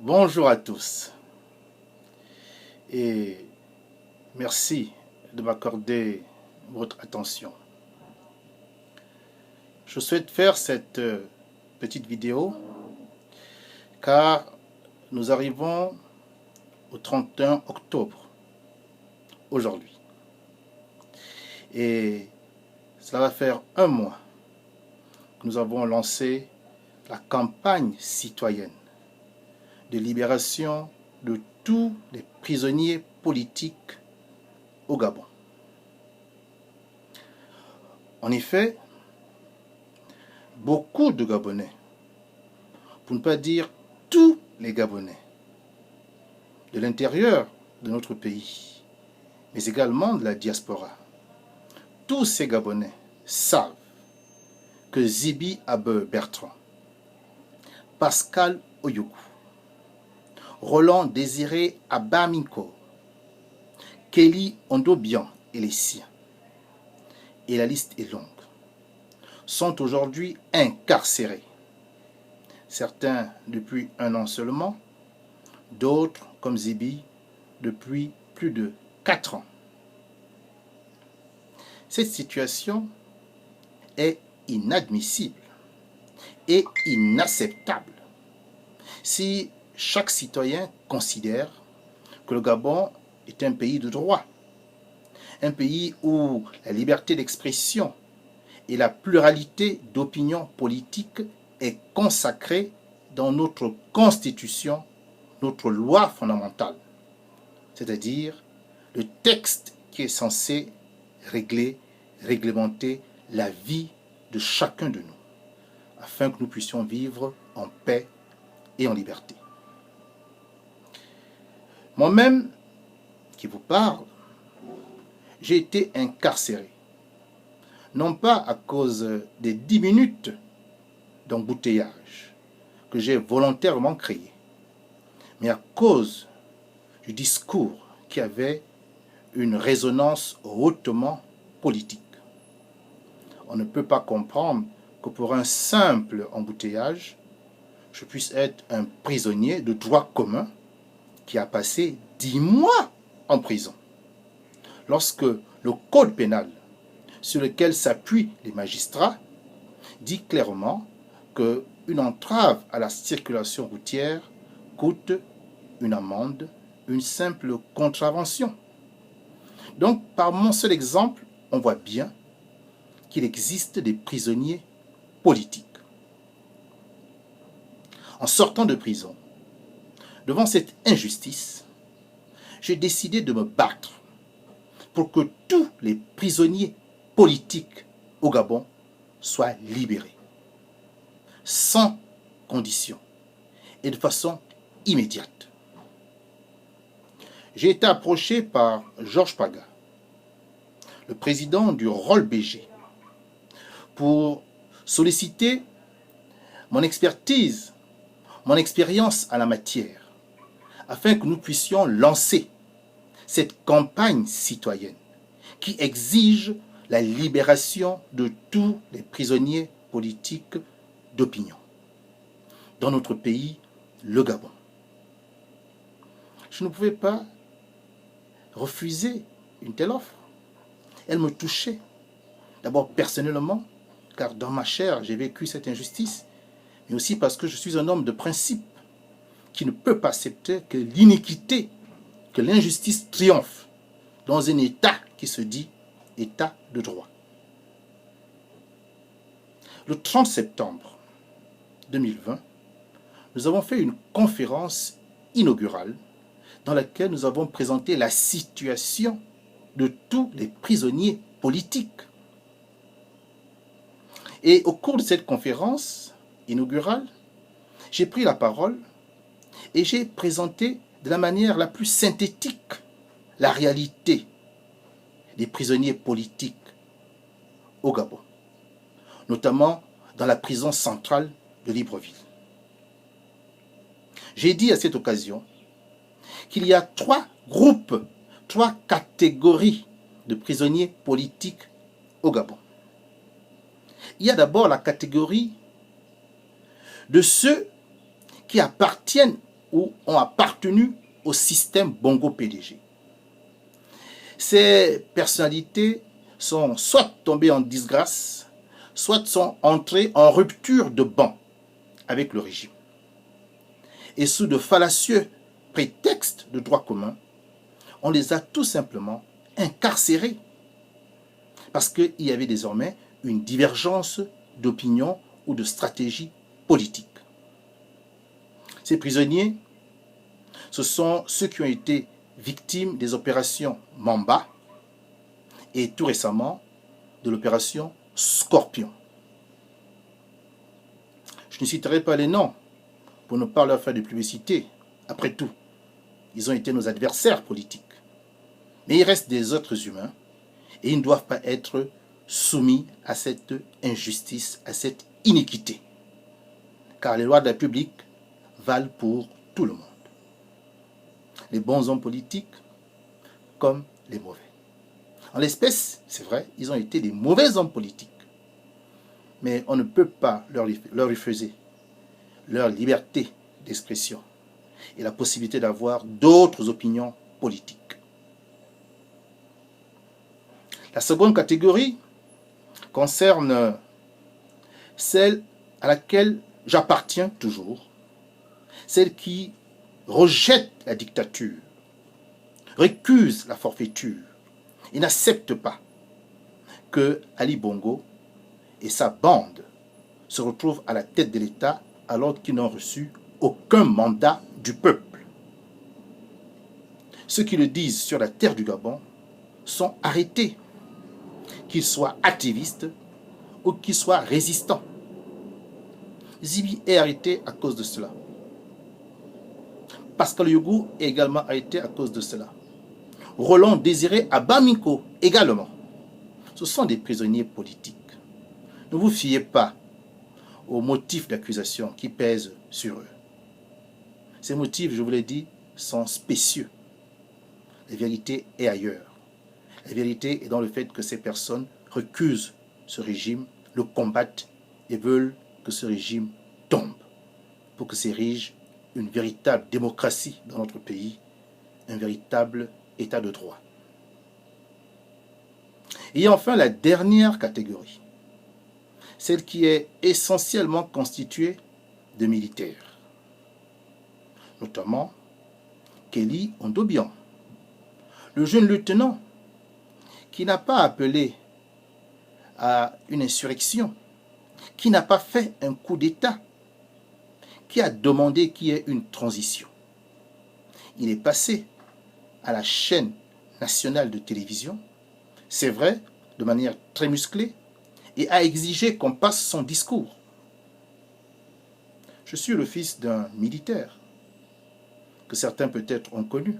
Bonjour à tous et merci de m'accorder votre attention. Je souhaite faire cette petite vidéo car nous arrivons au 31 octobre aujourd'hui et cela va faire un mois que nous avons lancé la campagne citoyenne de libération de tous les prisonniers politiques au Gabon. En effet, beaucoup de Gabonais, pour ne pas dire tous les Gabonais, de l'intérieur de notre pays, mais également de la diaspora, tous ces Gabonais savent que Zibi Abe Bertrand, Pascal Oyoku, Roland Désiré Abaminko, Kelly Ondobian et les siens, et la liste est longue, sont aujourd'hui incarcérés. Certains depuis 1 an seulement, d'autres, comme Zibi, depuis plus de 4 ans. Cette situation est inadmissible et inacceptable si chaque citoyen considère que le Gabon est un pays de droit, un pays où la liberté d'expression et la pluralité d'opinions politiques est consacrée dans notre constitution, notre loi fondamentale, c'est-à-dire le texte qui est censé réglementer la vie de chacun de nous, afin que nous puissions vivre en paix et en liberté. Moi-même, qui vous parle, j'ai été incarcéré, non pas à cause des 10 minutes d'embouteillage que j'ai volontairement créé, mais à cause du discours qui avait une résonance hautement politique. On ne peut pas comprendre que pour un simple embouteillage, je puisse être un prisonnier de droit commun qui a passé 10 mois en prison. Lorsque le code pénal sur lequel s'appuient les magistrats dit clairement qu'une entrave à la circulation routière coûte une amende, une simple contravention. Donc, par mon seul exemple, on voit bien qu'il existe des prisonniers politiques. En sortant de prison, devant cette injustice, j'ai décidé de me battre pour que tous les prisonniers politiques au Gabon soient libérés, sans condition et de façon immédiate. J'ai été approché par Georges Paga, le président du ROL-BG, pour solliciter mon expertise, mon expérience en la matière, afin que nous puissions lancer cette campagne citoyenne qui exige la libération de tous les prisonniers politiques d'opinion dans notre pays, le Gabon. Je ne pouvais pas refuser une telle offre. Elle me touchait, d'abord personnellement, car dans ma chair, j'ai vécu cette injustice, mais aussi parce que je suis un homme de principe qui ne peut pas accepter que l'iniquité, que l'injustice triomphe dans un État qui se dit État de droit. Le 30 septembre 2020, nous avons fait une conférence inaugurale dans laquelle nous avons présenté la situation de tous les prisonniers politiques. Et au cours de cette conférence inaugurale, j'ai pris la parole et j'ai présenté de la manière la plus synthétique la réalité des prisonniers politiques au Gabon, notamment dans la prison centrale de Libreville. J'ai dit à cette occasion qu'il y a 3 groupes, 3 catégories de prisonniers politiques au Gabon. Il y a d'abord la catégorie de ceux qui appartiennent ou ont appartenu au système Bongo PDG. Ces personnalités sont soit tombées en disgrâce, soit sont entrées en rupture de ban avec le régime. Et sous de fallacieux prétextes de droit commun, on les a tout simplement incarcérés parce qu'il y avait désormais une divergence d'opinion ou de stratégie politique. Ces prisonniers, ce sont ceux qui ont été victimes des opérations Mamba et tout récemment de l'opération Scorpion. Je ne citerai pas les noms pour ne pas leur faire de publicité. Après tout, ils ont été nos adversaires politiques. Mais il reste des êtres humains et ils ne doivent pas être soumis à cette injustice, à cette iniquité. Car les lois de la République valent pour tout le monde. Les bons hommes politiques comme les mauvais. En l'espèce, c'est vrai, ils ont été des mauvais hommes politiques. Mais on ne peut pas leur refuser leur liberté d'expression et la possibilité d'avoir d'autres opinions politiques. La seconde catégorie concerne celle à laquelle j'appartiens toujours, celle qui rejette la dictature, récuse la forfaiture et n'accepte pas que Ali Bongo et sa bande se retrouvent à la tête de l'État alors qu'ils n'ont reçu aucun mandat du peuple. Ceux qui le disent sur la terre du Gabon sont arrêtés, qu'ils soient activistes ou qu'ils soient résistants. Zibi est arrêté à cause de cela. Pascal Yougou est également arrêté à cause de cela. Roland Désiré Abamiko également. Ce sont des prisonniers politiques. Ne vous fiez pas aux motifs d'accusation qui pèsent sur eux. Ces motifs, je vous l'ai dit, sont spécieux. La vérité est ailleurs. La vérité est dans le fait que ces personnes recusent ce régime, le combattent et veulent que ce régime tombe pour que s'érige une véritable démocratie dans notre pays, un véritable état de droit. Et enfin, la dernière catégorie, celle qui est essentiellement constituée de militaires, notamment Kelly Ondobian, le jeune lieutenant qui n'a pas appelé à une insurrection, qui n'a pas fait un coup d'État, qui a demandé qu'il y ait une transition. Il est passé à la chaîne nationale de télévision, c'est vrai, de manière très musclée, et a exigé qu'on passe son discours. Je suis le fils d'un militaire, que certains peut-être ont connu,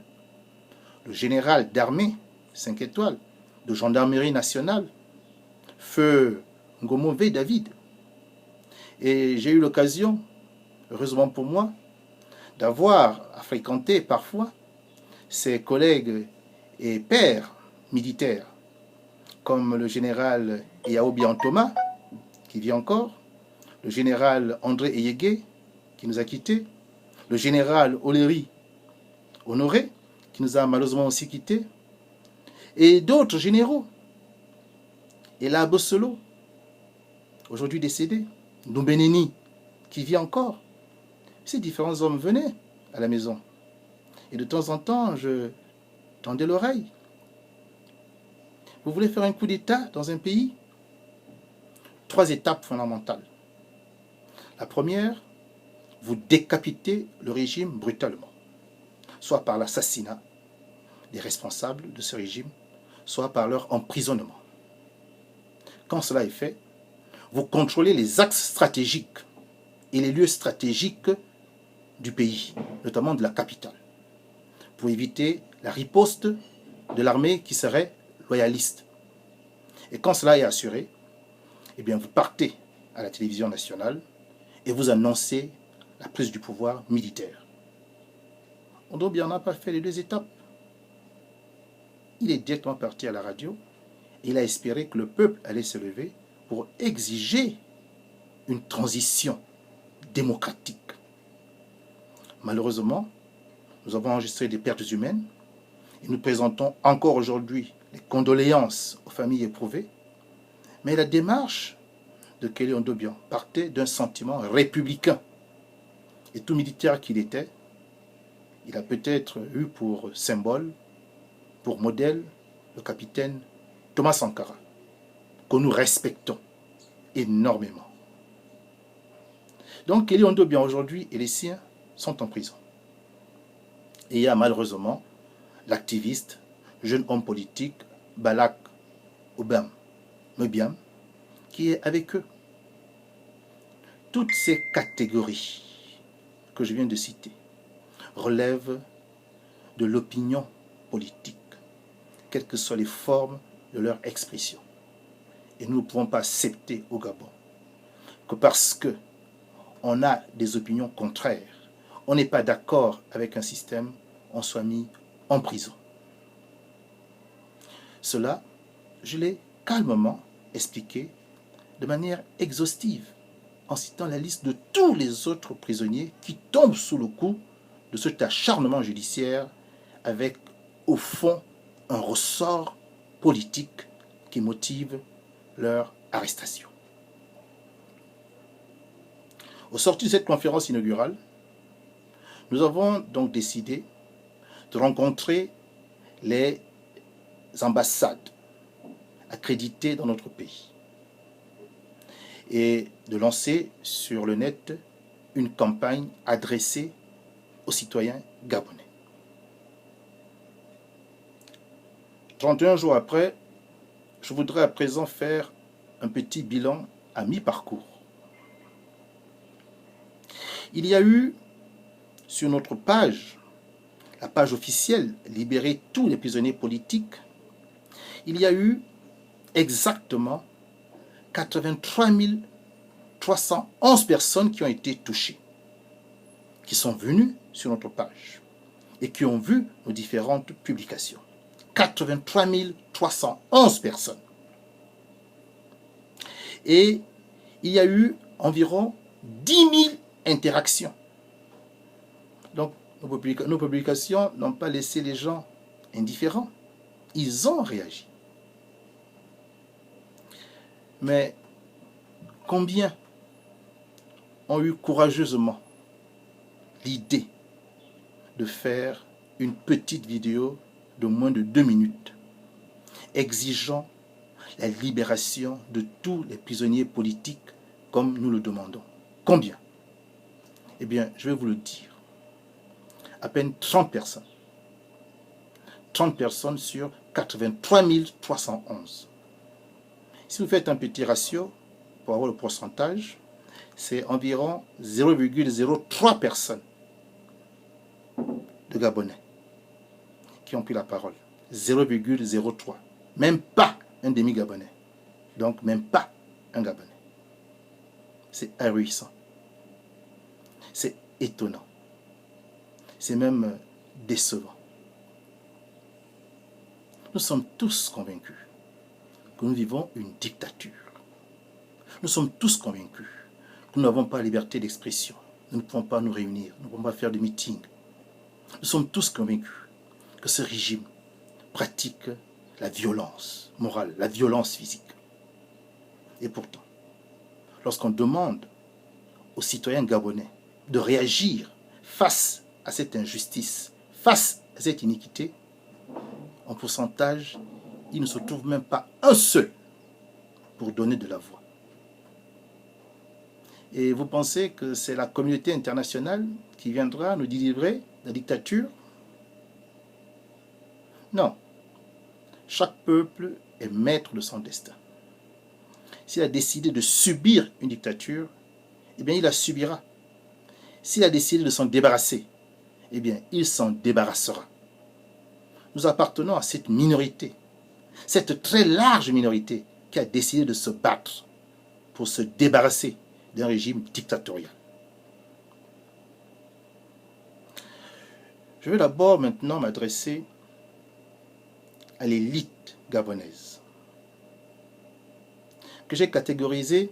le général d'armée, 5 étoiles, de gendarmerie nationale, feu Ngomové David. Et j'ai eu l'occasion, heureusement pour moi, d'avoir à fréquenter parfois ses collègues et pairs militaires, comme le général Yaobian Thomas, qui vit encore, le général André Eyégué, qui nous a quittés, le général Oléry Honoré, qui nous a malheureusement aussi quittés, et d'autres généraux. Et là, Bossolo, aujourd'hui décédé, Noubeneni, qui vit encore. Ces différents hommes venaient à la maison. Et de temps en temps, je tendais l'oreille. Vous voulez faire un coup d'État dans un pays? 3 étapes fondamentales. La première, vous décapitez le régime brutalement, soit par l'assassinat des responsables de ce régime, soit par leur emprisonnement. Quand cela est fait, vous contrôlez les axes stratégiques et les lieux stratégiques du pays, notamment de la capitale, pour éviter la riposte de l'armée qui serait loyaliste. Et quand cela est assuré, eh bien vous partez à la télévision nationale et vous annoncez la prise du pouvoir militaire. Ondobian n'a pas fait les 2 étapes. Il est directement parti à la radio et il a espéré que le peuple allait se lever pour exiger une transition démocratique. Malheureusement, nous avons enregistré des pertes humaines et nous présentons encore aujourd'hui les condoléances aux familles éprouvées. Mais la démarche de Kelly Ondobian partait d'un sentiment républicain. Et tout militaire qu'il était, il a peut-être eu pour symbole, pour modèle, le capitaine Thomas Sankara, que nous respectons énormément. Donc Kelly Ondobian aujourd'hui et les siens sont en prison. Et il y a malheureusement l'activiste, jeune homme politique, Balak Obam Mebiam, qui est avec eux. Toutes ces catégories que je viens de citer relèvent de l'opinion politique, quelles que soient les formes de leur expression. Et nous ne pouvons pas accepter au Gabon que parce qu'on a des opinions contraires, on n'est pas d'accord avec un système, on soit mis en prison. Cela, je l'ai calmement expliqué de manière exhaustive en citant la liste de tous les autres prisonniers qui tombent sous le coup de cet acharnement judiciaire avec, au fond, un ressort politique qui motive leur arrestation. Au sorti de cette conférence inaugurale, nous avons donc décidé de rencontrer les ambassades accréditées dans notre pays et de lancer sur le net une campagne adressée aux citoyens gabonais. 31 jours après, je voudrais à présent faire un petit bilan à mi-parcours. Il y a eu sur notre page, la page officielle, libérer tous les prisonniers politiques, il y a eu exactement 83 311 personnes qui ont été touchées, qui sont venues sur notre page et qui ont vu nos différentes publications. 83 311 personnes. Et il y a eu environ 10 000 interactions. Donc, nos publications n'ont pas laissé les gens indifférents. Ils ont réagi. Mais combien ont eu courageusement l'idée de faire une petite vidéo de moins de 2 minutes exigeant la libération de tous les prisonniers politiques comme nous le demandons? Combien? Eh bien, je vais vous le dire. À peine 30 personnes. 30 personnes sur 83 311. Si vous faites un petit ratio, pour avoir le pourcentage, c'est environ 0,03 personnes de Gabonais qui ont pris la parole. 0,03. Même pas un demi-Gabonais. Donc, même pas un Gabonais. C'est ahurissant. C'est étonnant. C'est même décevant. Nous sommes tous convaincus que nous vivons une dictature. Nous sommes tous convaincus que nous n'avons pas la liberté d'expression. Nous ne pouvons pas nous réunir, nous ne pouvons pas faire de meetings. Nous sommes tous convaincus que ce régime pratique la violence morale, la violence physique. Et pourtant, lorsqu'on demande aux citoyens gabonais de réagir face à cette injustice, face à cette iniquité, en pourcentage, il ne se trouve même pas un seul pour donner de la voix. Et vous pensez que c'est la communauté internationale qui viendra nous délivrer de la dictature? Non. Chaque peuple est maître de son destin. S'il a décidé de subir une dictature, eh bien il la subira. S'il a décidé de s'en débarrasser, eh bien il s'en débarrassera. Nous appartenons à cette minorité, cette très large minorité qui a décidé de se battre pour se débarrasser d'un régime dictatorial. Je vais d'abord maintenant m'adresser à l'élite gabonaise, que j'ai catégorisée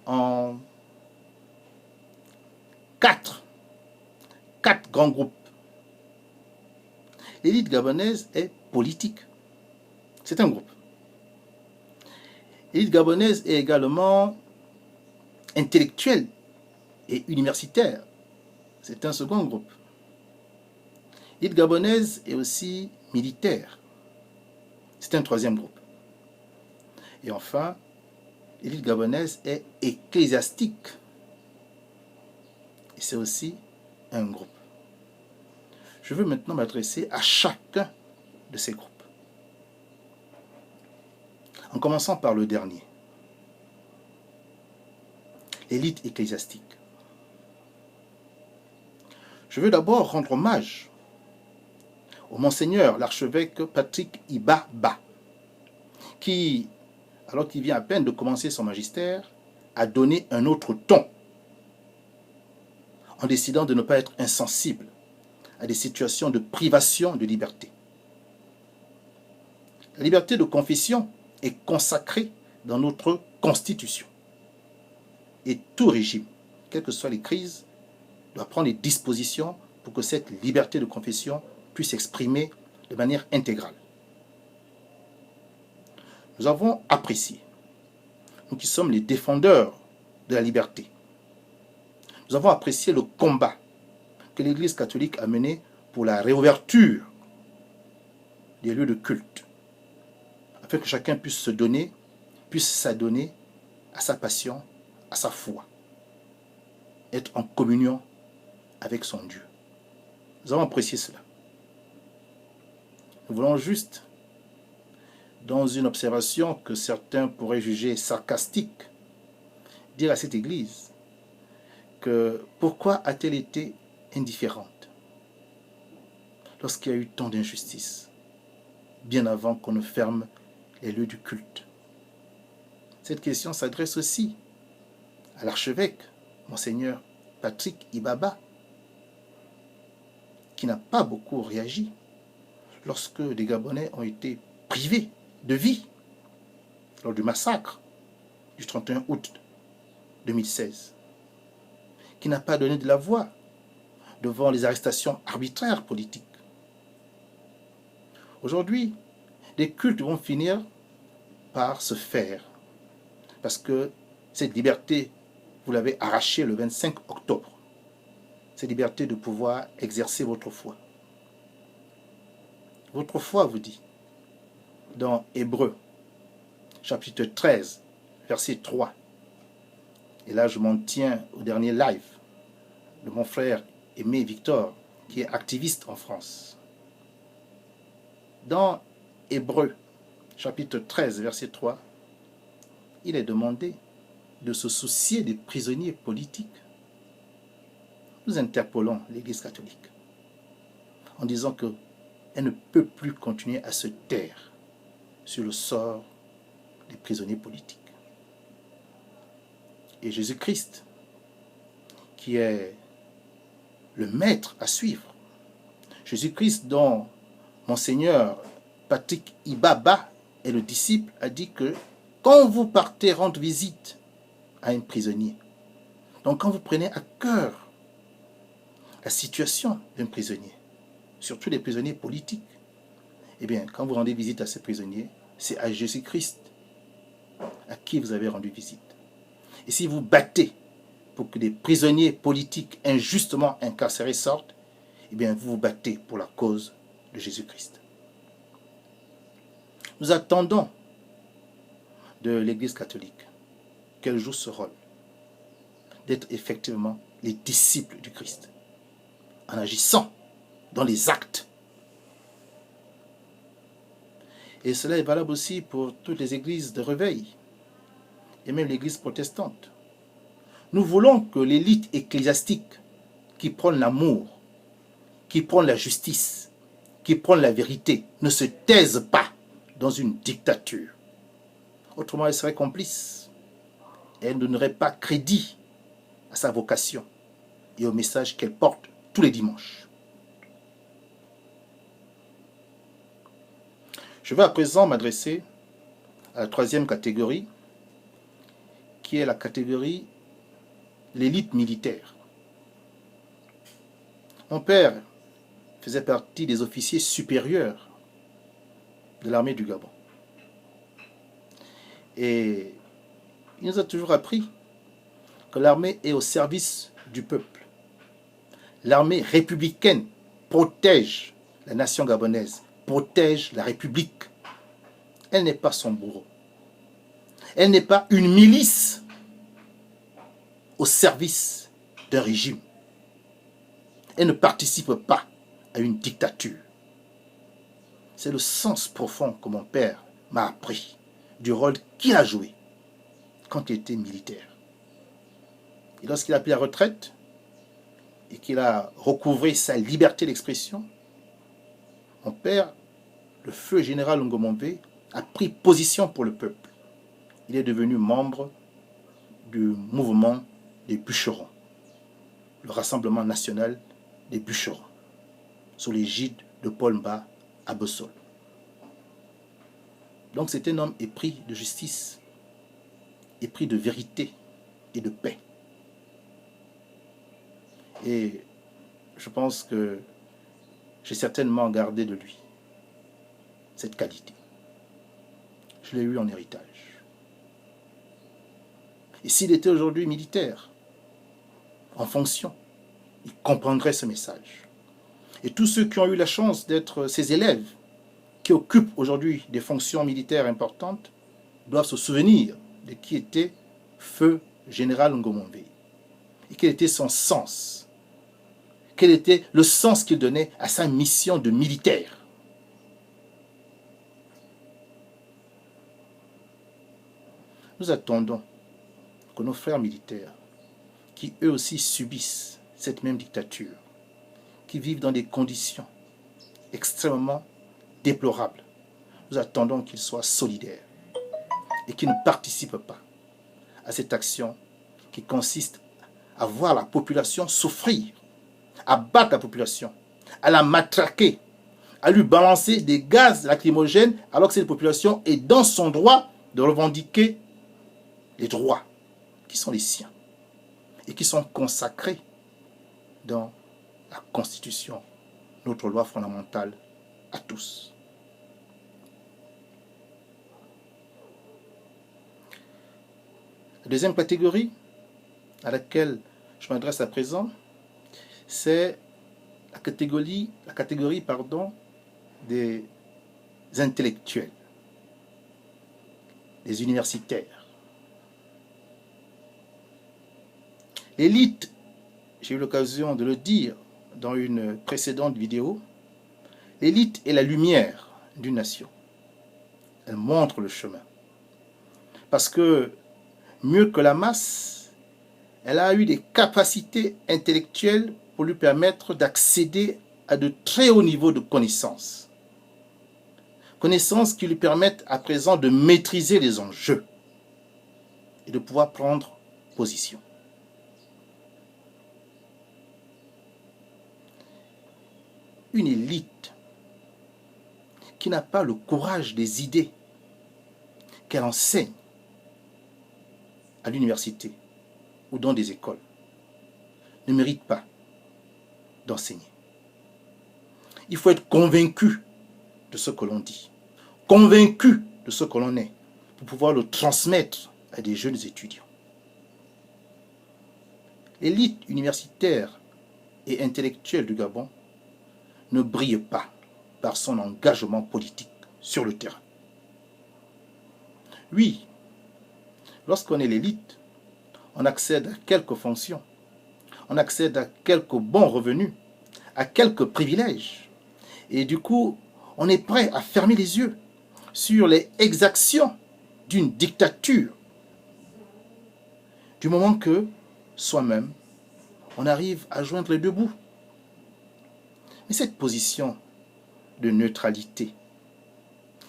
en grand groupe. L'élite gabonaise est politique. C'est un groupe. L'élite gabonaise est également intellectuelle et universitaire. C'est un second groupe. L'élite gabonaise est aussi militaire. C'est un troisième groupe. Et enfin, l'élite gabonaise est ecclésiastique. Et c'est aussi un groupe. Je veux maintenant m'adresser à chacun de ces groupes. En commençant par le dernier, l'élite ecclésiastique. Je veux d'abord rendre hommage au Monseigneur l'archevêque Patrick Ibaba, qui, alors qu'il vient à peine de commencer son magistère, a donné un autre ton en décidant de ne pas être insensible à des situations de privation de liberté. La liberté de confession est consacrée dans notre Constitution. Et tout régime, quelles que soient les crises, doit prendre des dispositions pour que cette liberté de confession puisse s'exprimer de manière intégrale. Nous avons apprécié, nous qui sommes les défendeurs de la liberté, nous avons apprécié le combat que l'Église catholique a mené pour la réouverture des lieux de culte, afin que chacun puisse se donner, puisse s'adonner à sa passion, à sa foi, être en communion avec son Dieu. Nous avons apprécié cela. Nous voulons juste, dans une observation que certains pourraient juger sarcastique, dire à cette Église que pourquoi a-t-elle été indifférente lorsqu'il y a eu tant d'injustice, bien avant qu'on ne ferme les lieux du culte. Cette question s'adresse aussi à l'archevêque, Monseigneur Patrick Ibaba, qui n'a pas beaucoup réagi lorsque des Gabonais ont été privés de vie lors du massacre du 31 août 2016, qui n'a pas donné de la voix devant les arrestations arbitraires politiques. Aujourd'hui, les cultes vont finir par se faire, parce que cette liberté, vous l'avez arrachée le 25 octobre, cette liberté de pouvoir exercer votre foi. Votre foi, vous dit, dans Hébreux, chapitre 13, verset 3. Et là, je m'en tiens au dernier live de mon frère Aimé Victor, qui est activiste en France. Dans Hébreux, chapitre 13, verset 3, il est demandé de se soucier des prisonniers politiques. Nous interpellons l'Église catholique en disant qu'elle ne peut plus continuer à se taire sur le sort des prisonniers politiques. Et Jésus-Christ, qui est le maître à suivre, Jésus-Christ dont Monseigneur Patrick Ibaba est le disciple, a dit que quand vous partez rendre visite à un prisonnier, donc quand vous prenez à cœur la situation d'un prisonnier, surtout des prisonniers politiques, eh bien, quand vous rendez visite à ces prisonniers, c'est à Jésus-Christ à qui vous avez rendu visite. Et si vous battez pour que des prisonniers politiques injustement incarcérés sortent, eh bien, vous vous battez pour la cause de Jésus-Christ. Nous attendons de l'Église catholique qu'elle joue ce rôle, d'être effectivement les disciples du Christ, en agissant dans les actes. Et cela est valable aussi pour toutes les églises de réveil, et même l'église protestante. Nous voulons que l'élite ecclésiastique qui prône l'amour, qui prône la justice, qui prône la vérité, ne se taise pas dans une dictature. Autrement, elle serait complice. Elle ne donnerait pas crédit à sa vocation et au message qu'elle porte tous les dimanches. Je vais à présent m'adresser à la troisième catégorie, qui est la catégorie de l'élite militaire. Mon père faisait partie des officiers supérieurs de l'armée du Gabon. Et il nous a toujours appris que l'armée est au service du peuple. L'armée républicaine protège la nation gabonaise, protège la République. Elle n'est pas son bourreau. Elle n'est pas une milice au service d'un régime. Elle ne participe pas à une dictature. C'est le sens profond que mon père m'a appris du rôle qu'il a joué quand il était militaire. Et lorsqu'il a pris la retraite et qu'il a recouvré sa liberté d'expression, mon père, le feu général Ngomombe, a pris position pour le peuple. Il est devenu membre du mouvement des bûcherons, le Rassemblement national des bûcherons, sous l'égide de Paul Mba à Bossol. Donc c'est un homme épris de justice, épris de vérité et de paix. Et je pense que j'ai certainement gardé de lui cette qualité. Je l'ai eu en héritage. Et s'il était aujourd'hui militaire, en fonction, il comprendrait ce message. Et tous ceux qui ont eu la chance d'être ses élèves, qui occupent aujourd'hui des fonctions militaires importantes, doivent se souvenir de qui était Feu Général Ngomombe et quel était son sens, quel était le sens qu'il donnait à sa mission de militaire. Nous attendons que nos frères militaires, qui eux aussi subissent cette même dictature, qui vivent dans des conditions extrêmement déplorables, nous attendons qu'ils soient solidaires et qu'ils ne participent pas à cette action qui consiste à voir la population souffrir, à battre la population, à la matraquer, à lui balancer des gaz lacrymogènes alors que cette population est dans son droit de revendiquer les droits qui sont les siens et qui sont consacrés dans la Constitution, notre loi fondamentale à tous. La deuxième catégorie à laquelle je m'adresse à présent, c'est la catégorie des intellectuels, des universitaires. L'élite, j'ai eu l'occasion de le dire dans une précédente vidéo, l'élite est la lumière d'une nation. Elle montre le chemin. Parce que, mieux que la masse, elle a eu des capacités intellectuelles pour lui permettre d'accéder à de très hauts niveaux de connaissances. Connaissances qui lui permettent à présent de maîtriser les enjeux et de pouvoir prendre position. Une élite qui n'a pas le courage des idées qu'elle enseigne à l'université ou dans des écoles ne mérite pas d'enseigner. Il faut être convaincu de ce que l'on dit, convaincu de ce que l'on est, pour pouvoir le transmettre à des jeunes étudiants. L'élite universitaire et intellectuelle du Gabon ne brille pas par son engagement politique sur le terrain. Oui, lorsqu'on est l'élite, on accède à quelques fonctions, on accède à quelques bons revenus, à quelques privilèges. Et du coup, on est prêt à fermer les yeux sur les exactions d'une dictature. Du moment que, soi-même, on arrive à joindre les deux bouts. Mais cette position de neutralité,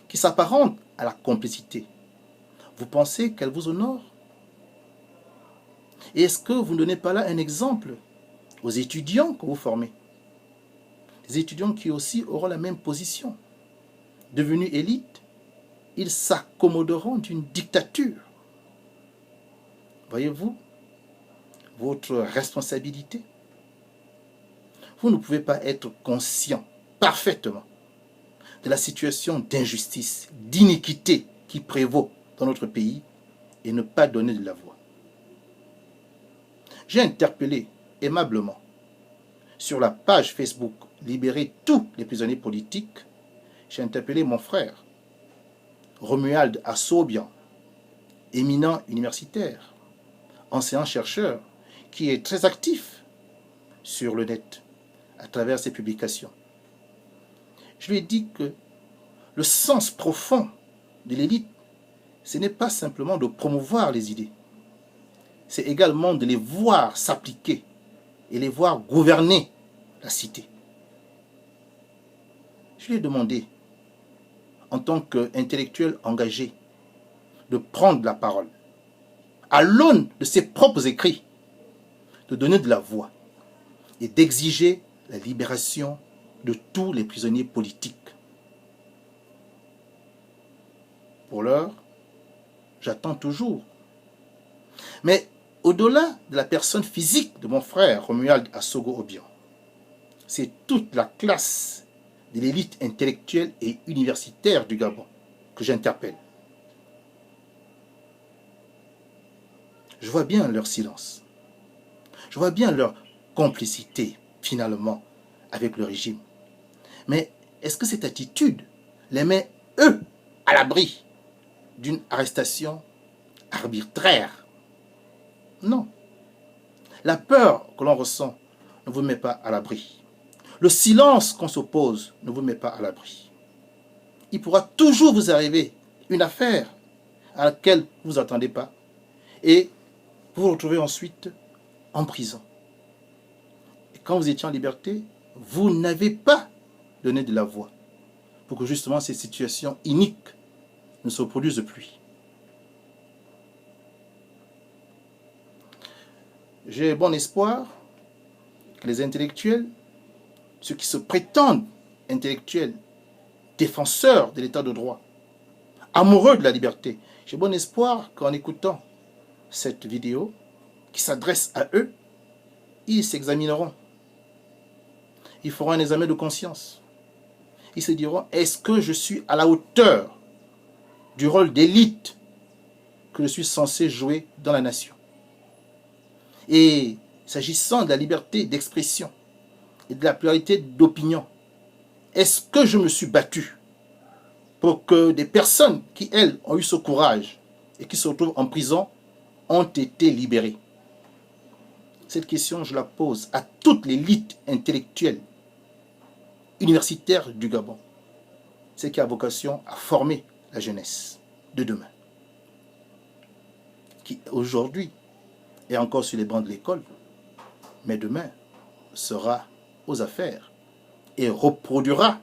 qui s'apparente à la complicité, vous pensez qu'elle vous honore? Et est-ce que vous ne donnez pas là un exemple aux étudiants que vous formez? Les étudiants qui aussi auront la même position. Devenus élites, ils s'accommoderont d'une dictature. Voyez-vous votre responsabilité? vous ne pouvez pas être conscient parfaitement de la situation d'injustice, d'iniquité qui prévaut dans notre pays et ne pas donner de la voix. J'ai interpellé aimablement sur la page Facebook Libérer tous les prisonniers politiques, j'ai interpellé mon frère Romuald Assobian, éminent universitaire, enseignant-chercheur, qui est très actif sur le net à travers ses publications. Je lui ai dit que le sens profond de l'élite, ce n'est pas simplement de promouvoir les idées, c'est également de les voir s'appliquer et les voir gouverner la cité. Je lui ai demandé, en tant qu'intellectuel engagé, de prendre la parole, à l'aune de ses propres écrits, de donner de la voix et d'exiger la libération de tous les prisonniers politiques. Pour l'heure, j'attends toujours. Mais au-delà de la personne physique de mon frère Romuald Assogo-Obiang, c'est toute la classe de l'élite intellectuelle et universitaire du Gabon que j'interpelle. Je vois bien leur silence. Je vois bien leur complicité, finalement, avec le régime. Mais est-ce que cette attitude les met, eux, à l'abri d'une arrestation arbitraire? Non. La peur que l'on ressent ne vous met pas à l'abri. Le silence qu'on s'oppose ne vous met pas à l'abri. Il pourra toujours vous arriver une affaire à laquelle vous ne vous attendez pas et vous vous retrouvez ensuite en prison. Et quand vous étiez en liberté, vous n'avez pas donné de la voix pour que justement ces situations iniques ne se produisent plus. J'ai bon espoir que les intellectuels, ceux qui se prétendent intellectuels, défenseurs de l'état de droit, amoureux de la liberté, j'ai bon espoir qu'en écoutant cette vidéo qui s'adresse à eux, ils s'examineront. Ils feront un examen de conscience. Ils se diront, est-ce que je suis à la hauteur du rôle d'élite que je suis censé jouer dans la nation? Et s'agissant de la liberté d'expression et de la pluralité d'opinion, est-ce que je me suis battu pour que des personnes qui, elles, ont eu ce courage et qui se retrouvent en prison ont été libérées? Cette question, je la pose à toute l'élite intellectuelle universitaire du Gabon, c'est qui a vocation à former la jeunesse de demain, qui aujourd'hui est encore sur les bancs de l'école, mais demain sera aux affaires et reproduira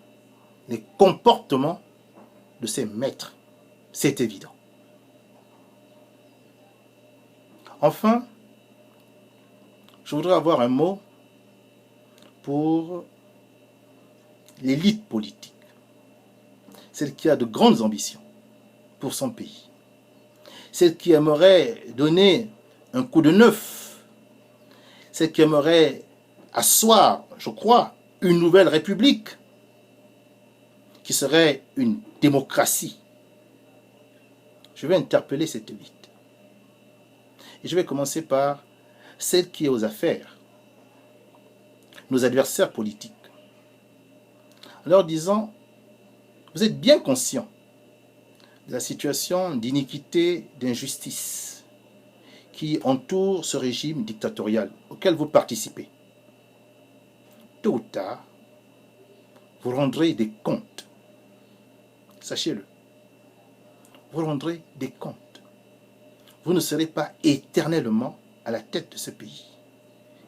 les comportements de ses maîtres. C'est évident. Enfin, je voudrais avoir un mot pour l'élite politique, celle qui a de grandes ambitions pour son pays, celle qui aimerait donner un coup de neuf, celle qui aimerait asseoir, je crois, une nouvelle république qui serait une démocratie. Je vais interpeller cette élite. Et je vais commencer par celle qui est aux affaires, nos adversaires politiques, en leur disant, vous êtes bien conscients de la situation d'iniquité, d'injustice qui entoure ce régime dictatorial auquel vous participez. Tôt ou tard, vous rendrez des comptes. Sachez-le. Vous rendrez des comptes. Vous ne serez pas éternellement à la tête de ce pays.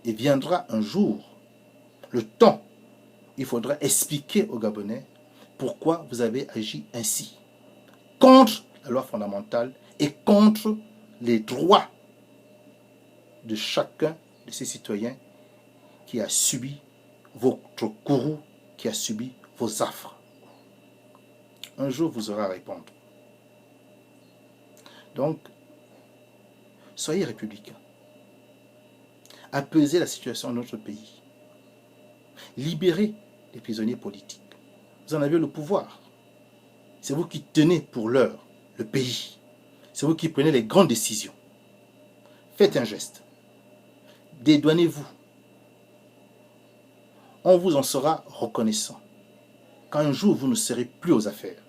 Et viendra un jour, le temps, il faudra expliquer aux Gabonais pourquoi vous avez agi ainsi, contre la loi fondamentale et contre les droits de chacun de ces citoyens qui a subi votre courroux, qui a subi vos affres. Un jour, vous aurez à répondre. Donc, soyez républicains. Apaisez la situation de notre pays. Libérez les prisonniers politiques. Vous en avez le pouvoir. C'est vous qui tenez pour l'heure le pays. C'est vous qui prenez les grandes décisions. Faites un geste. Dédouanez-vous. On vous en sera reconnaissant. Quand un jour vous ne serez plus aux affaires.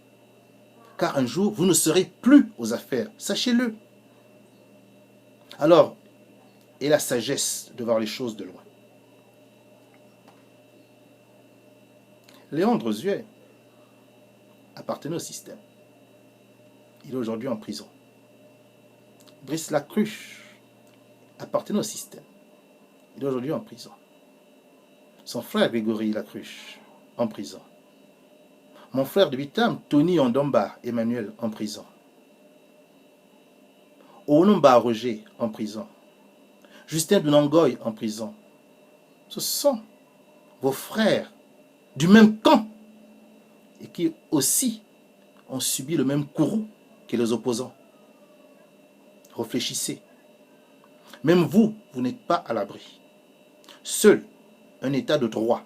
Car un jour vous ne serez plus aux affaires. Sachez-le. Alors, et la sagesse de voir les choses de loin. Léon Drozuet appartenait au système. Il est aujourd'hui en prison. Brice Lacruche appartenait au système. Il est aujourd'hui en prison. Son frère Grégory Lacruche, en prison. Mon frère de Bitam, Tony Ondomba Emmanuel, en prison. Onumba Roger, en prison. Justin Dunangoy, en prison. Ce sont vos frères du même camp et qui aussi ont subi le même courroux que les opposants. Réfléchissez. Même vous, vous n'êtes pas à l'abri. Seul un état de droit,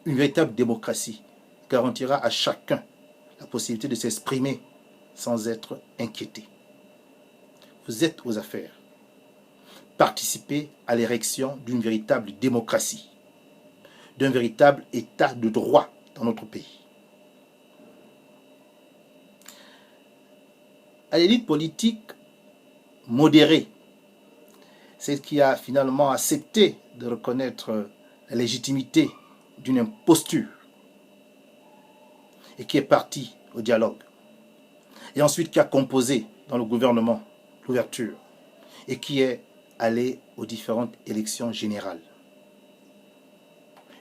une véritable démocratie, garantira à chacun la possibilité de s'exprimer sans être inquiété. Vous êtes aux affaires. Participez à l'érection d'une véritable démocratie, d'un véritable état de droit dans notre pays. À l'élite politique modérée, celle qui a finalement accepté de reconnaître la légitimité d'une imposture et qui est partie au dialogue, et ensuite qui a composé dans le gouvernement l'ouverture et qui est allé aux différentes élections générales.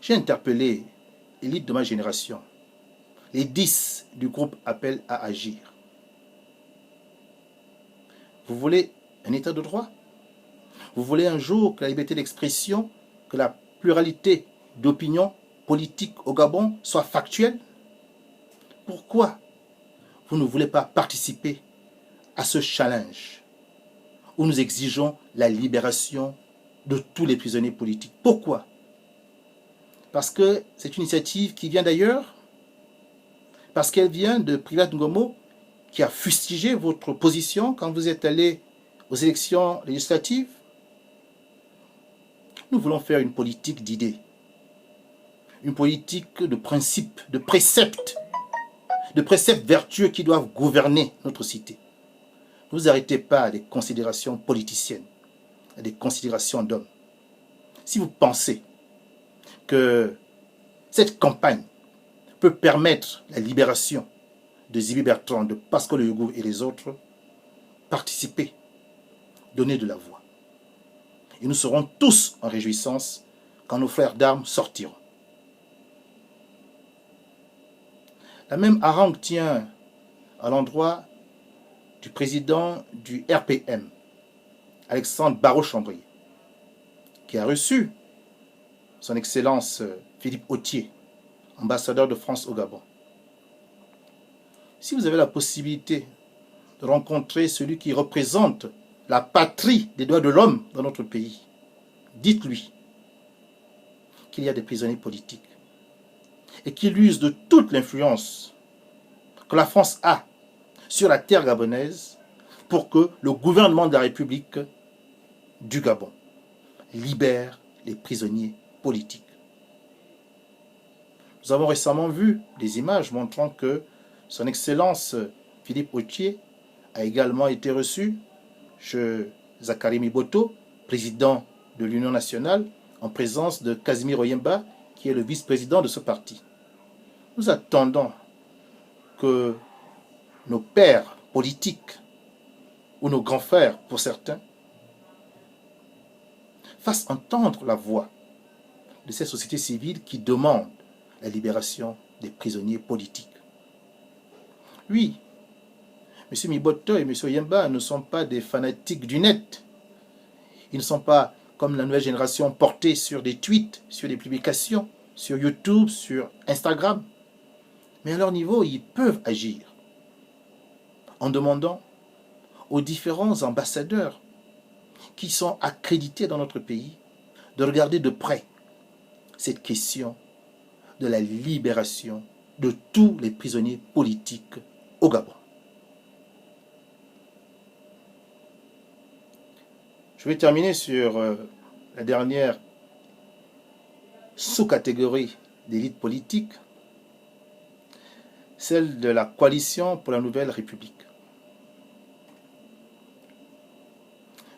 J'ai interpellé l'élite de ma génération, les 10 du groupe Appel à agir. Vous voulez un état de droit? Vous voulez un jour que la liberté d'expression, que la pluralité d'opinion politique au Gabon soit factuelle? Pourquoi vous ne voulez pas participer à ce challenge où nous exigeons la libération de tous les prisonniers politiques? Pourquoi? Parce que c'est une initiative qui vient d'ailleurs? Parce qu'elle vient de Privat Ngomo, qui a fustigé votre position quand vous êtes allé aux élections législatives? Nous voulons faire une politique d'idées, une politique de principes, de préceptes vertueux qui doivent gouverner notre cité. Ne vous arrêtez pas à des considérations politiciennes, à des considérations d'hommes. Si vous pensez que cette campagne peut permettre la libération de Zibi Bertrand, de Pascal Yougou et les autres, participez, donnez de la voix. Et nous serons tous en réjouissance quand nos frères d'armes sortiront. La même harangue tient à l'endroit du président du RPM, Alexandre Barrot-Chambrier, qui a reçu son Excellence Philippe Authier, ambassadeur de France au Gabon. Si vous avez la possibilité de rencontrer celui qui représente la patrie des droits de l'homme dans notre pays, dites-lui qu'il y a des prisonniers politiques et qu'il use de toute l'influence que la France a sur la terre gabonaise pour que le gouvernement de la République du Gabon libère les prisonniers politiques. Nous avons récemment vu des images montrant que son Excellence Philippe Authier a également été reçu chez Zakari Miboto, président de l'Union nationale, en présence de Casimir Oyemba, qui est le vice-président de ce parti. Nous attendons que nos pères politiques, ou nos grands frères pour certains, fassent entendre la voix de ces sociétés civiles qui demandent la libération des prisonniers politiques. Oui, M. Miboto et M. Oyemba ne sont pas des fanatiques du net. Ils ne sont pas, comme la nouvelle génération, portés sur des tweets, sur des publications, sur YouTube, sur Instagram. Mais à leur niveau, ils peuvent agir en demandant aux différents ambassadeurs qui sont accrédités dans notre pays de regarder de près cette question de la libération de tous les prisonniers politiques au Gabon. Je vais terminer sur la dernière sous-catégorie d'élite politique, celle de la coalition pour la nouvelle République,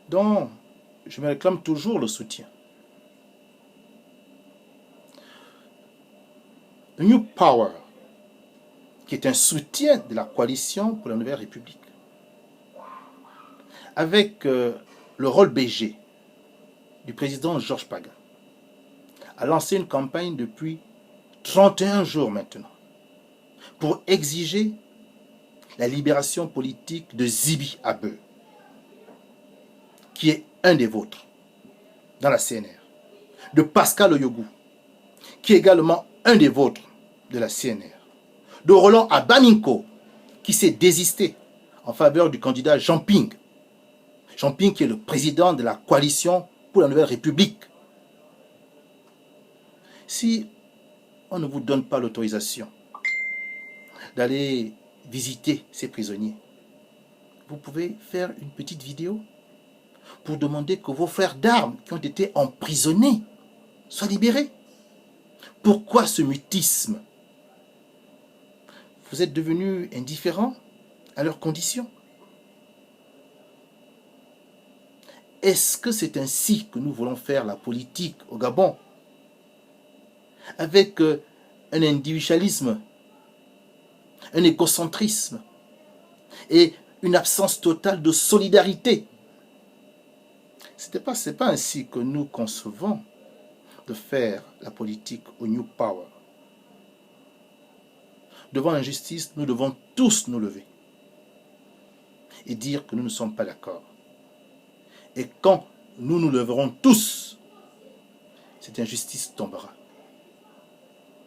dont je me réclame toujours le soutien. Le New Power, qui est un soutien de la coalition pour la nouvelle République, avec le rôle BG du président Georges Pagan, a lancé une campagne depuis 31 jours maintenant pour exiger la libération politique de Zibi Abe, qui est un des vôtres dans la CNR, de Pascal Oyogou, qui est également un des vôtres de la CNR, de Roland Abaminko, qui s'est désisté en faveur du candidat Jean Ping. Jean Ping qui est le président de la coalition pour la nouvelle République. Si on ne vous donne pas l'autorisation d'aller visiter ces prisonniers, vous pouvez faire une petite vidéo pour demander que vos frères d'armes qui ont été emprisonnés soient libérés. Pourquoi ce mutisme? Vous êtes devenus indifférents à leurs conditions? Est-ce que c'est ainsi que nous voulons faire la politique au Gabon? Avec un individualisme, un égocentrisme et une absence totale de solidarité. C'est pas ainsi que nous concevons de faire la politique au New Power. Devant l'injustice, nous devons tous nous lever et dire que nous ne sommes pas d'accord. Et quand nous nous leverons tous, cette injustice tombera.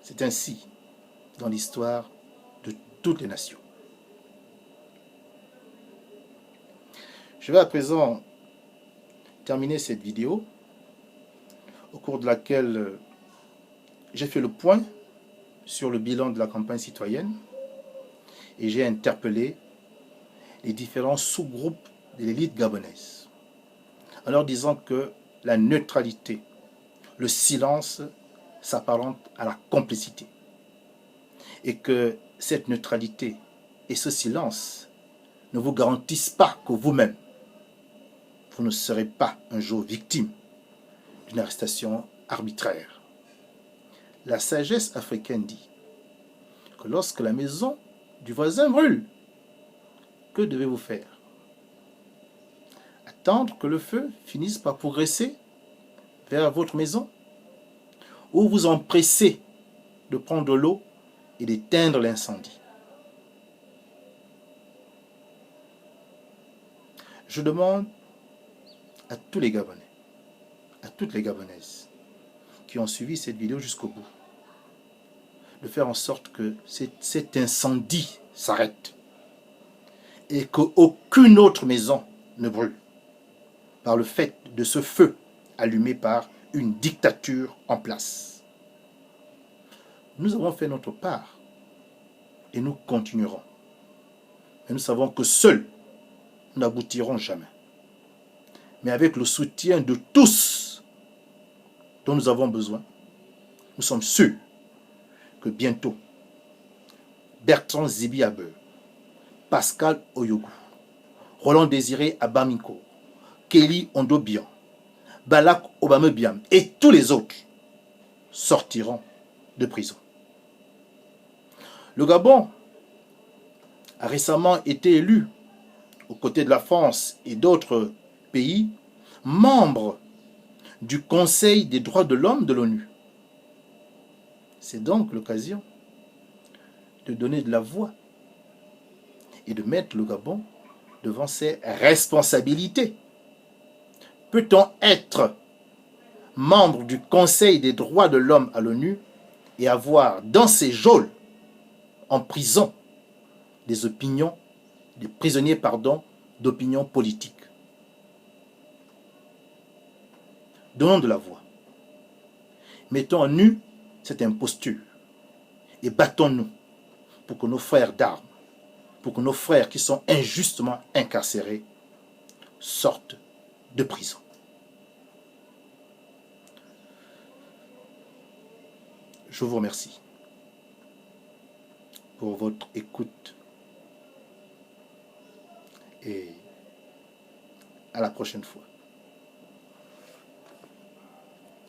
C'est ainsi dans l'histoire de toutes les nations. Je vais à présent terminer cette vidéo au cours de laquelle j'ai fait le point sur le bilan de la campagne citoyenne et j'ai interpellé les différents sous-groupes de l'élite gabonaise en leur disant que la neutralité, le silence s'apparente à la complicité et que cette neutralité et ce silence ne vous garantissent pas que vous-même, vous ne serez pas un jour victime d'une arrestation arbitraire. La sagesse africaine dit que lorsque la maison du voisin brûle, que devez-vous faire? Attendre que le feu finisse par progresser vers votre maison? Ou vous empresser de prendre de l'eau et d'éteindre l'incendie? Je demande à tous les Gabonais, à toutes les Gabonaises qui ont suivi cette vidéo jusqu'au bout, de faire en sorte que cet incendie s'arrête et qu'aucune autre maison ne brûle par le fait de ce feu allumé par une dictature en place. Nous avons fait notre part et nous continuerons. Mais nous savons que seuls, nous n'aboutirons jamais. Mais avec le soutien de tous dont nous avons besoin, nous sommes sûrs que bientôt, Bertrand Zibi Abe, Pascal Oyogou, Roland Désiré Abaminko, Kelly Ondobian, Balak Obamebiam et tous les autres sortiront de prison. Le Gabon a récemment été élu, aux côtés de la France et d'autres pays, membre du Conseil des droits de l'homme de l'ONU. C'est donc l'occasion de donner de la voix et de mettre le Gabon devant ses responsabilités. Peut-on être membre du Conseil des droits de l'homme à l'ONU et avoir dans ses geôles, en prison, des prisonniers d'opinion politique? Donnons de la voix. Mettons en nu cette imposture et battons-nous pour que nos frères d'armes, pour que nos frères qui sont injustement incarcérés sortent de prison. Je vous remercie pour votre écoute et à la prochaine fois.